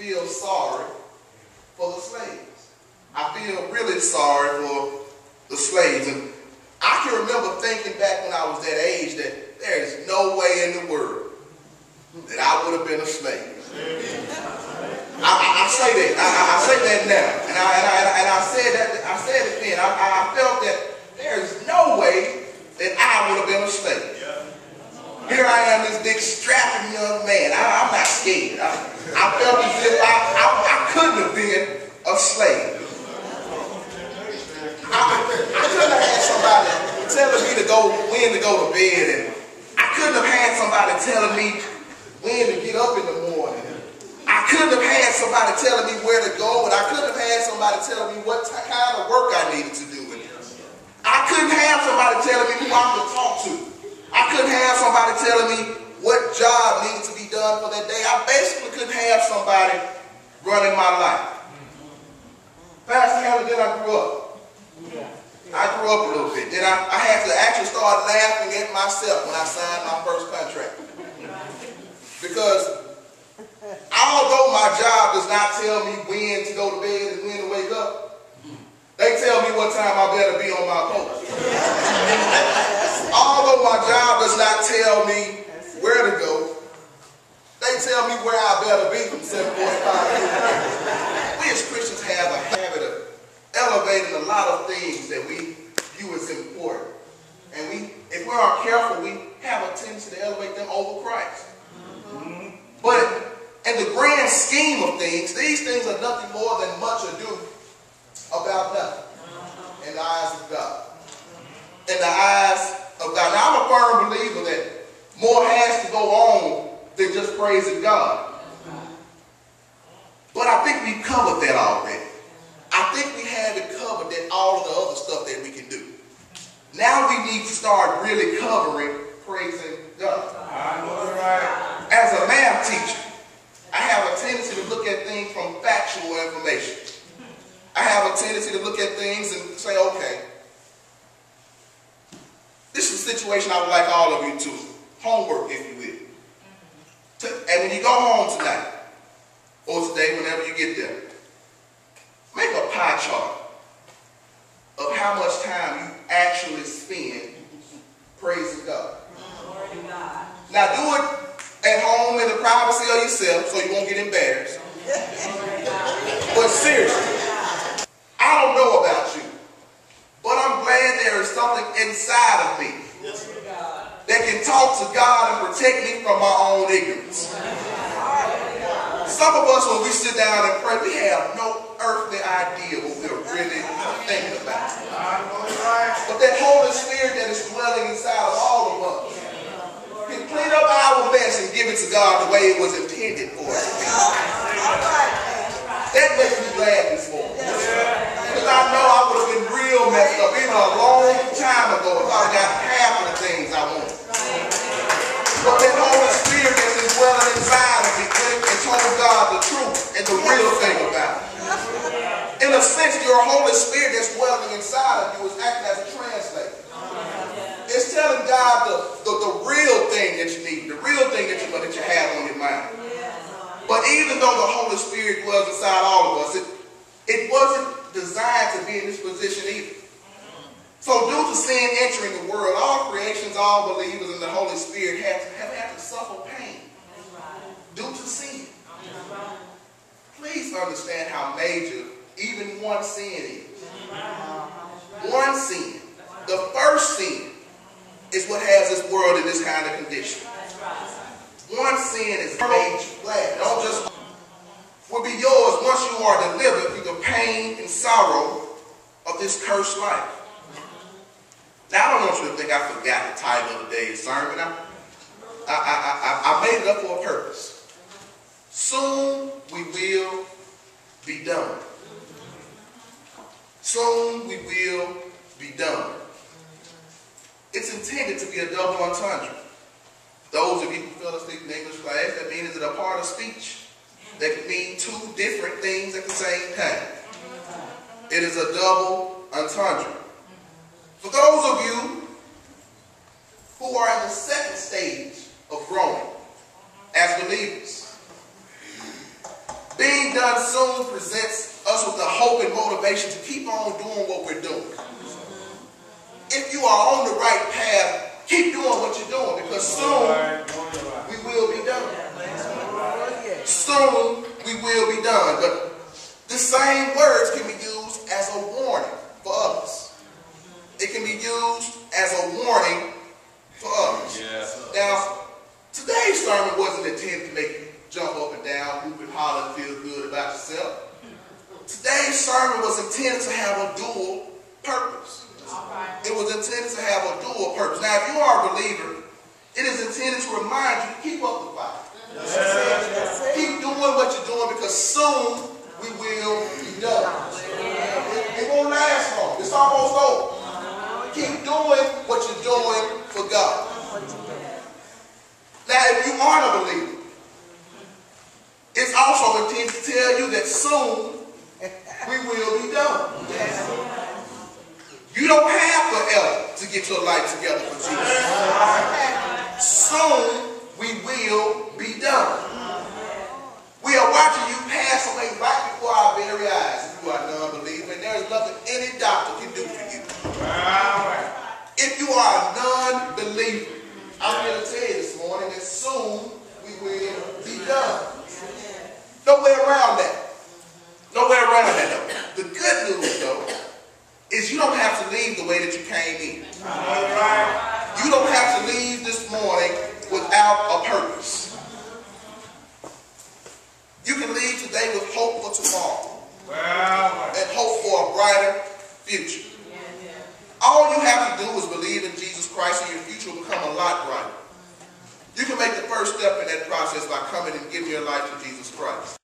feel sorry for the slaves. I feel really sorry for the slaves. And I can remember thinking back when I was that age that there is no way in the world that I would have been a slave. I say that. I say that now. And I said it then. I felt that there is no way that I would have been a slave. Here I am, this big strapping young man. I'm not scared. I felt as if I couldn't have been a slave. I couldn't have had somebody telling me when to go to bed, and I couldn't have had somebody telling me when to get up in the morning. I couldn't have had somebody telling me where to go, and I couldn't have had somebody telling me what kind of work I needed to do. And I couldn't have somebody telling me who I could talk to. I couldn't have somebody telling me what job needed to be done for that day. I basically couldn't have somebody running my life. Pastor Helen, then I grew up. I grew up a little bit. Then I had to actually start laughing at myself when I signed my first contract. Because although my job does not tell me when to go to bed and when to wake up, they tell me what time I better be on my post. Although my job does not tell me where to go, they tell me where I better be from 7:45 a.m. We as Christians have a habit of elevating a lot of things that we view as important. And if we aren't careful, we have a tendency to elevate them over Christ. But in the grand scheme of things, these things are nothing more than much ado about nothing in the eyes of God. In the eyes of God. Now, I'm a firm believer that more has to go on than just praising God. But I think we've covered that already. I think we have it covered, that all of the other stuff that we can do. Now we need to start really covering praising God. As a math teacher, I have a tendency to look at things from factual information. I have a tendency to look at things and say, okay, this is a situation I would like all of you to homework, if you will. And when you go home tonight, or today, whenever you get there, make a pie chart of how much time you actually spend praising God. Now do it at home in the privacy of yourself so you won't get embarrassed. But seriously, I don't know about you, but I'm glad there is something inside of me that can talk to God and protect me from my own ignorance. Some of us, when we sit down and pray, we have no earthly idea what we're really thinking about. But that Holy Spirit that is dwelling inside of all of us can clean up our mess and give it to God the way it was intended for us to be. That makes me glad this morning. Because I know I would have been real messed up even a long time ago if I got half of the things I wanted. But that Holy Spirit that is dwelling inside of me and told God the truth and the real thing about it. In a sense, your Holy Spirit that's dwelling inside of you is acting as a translator. It's telling God the real thing that you need, the real thing that you have on your mind. But even though the Holy Spirit dwells inside all of us, it wasn't designed to be in this position either. So due to sin entering the world, all creations, all believers in the Holy Spirit have had to suffer pain due to sin. Please understand how major even one sin is. One sin. The first sin is what has this world in this kind of condition. One sin is major. Don't just will be yours once you are delivered through the pain and sorrow of this cursed life. Now, I don't want you to think I forgot the title of today's sermon. I made it up for a purpose. Soon we will be done. Soon we will be done. It's intended to be a double entendre. Those of you who fell asleep in English class, that means it's a part of speech that can mean two different things at the same time. It is a double entendre. For those of you who are in the second stage of growing as believers, being being done soon presents us with the hope and motivation to keep on doing what we're doing. If you are on the right path, keep doing what you're doing, because soon we will be done. Soon we will be done. But the same words can be used as a warning for others. It can be used as a warning for others. Now, today's sermon wasn't intended to make you jump up and down, whoop and holler, and feel good about yourself. Today's sermon was intended to have a dual purpose. It was intended to have a dual purpose. Now, if you are a believer, it is intended to remind you to keep up the fight. Keep doing what you're doing, because soon we will be done. It won't last long. It's almost over. Keep doing what you're doing for God. Now, if you aren't a believer, it's also intended to tell you that soon we will be done. You don't have forever to get your life together for Jesus. Soon we will be done. We are watching you pass away right before our very eyes if you are a non-believer, and there is nothing any doctor can do for you. If you are a non-believer, I'm here to tell you this morning that soon we will be done. No way around that. No way around that, though. The good news, though, is you don't have to leave the way that you came in. You don't have to leave this morning without a purpose. You can leave today with hope for tomorrow and hope for a brighter future. All you have to do is believe in Jesus Christ, and your future will become a lot brighter. You can make the first step in that process by coming and giving your life to Jesus Christ.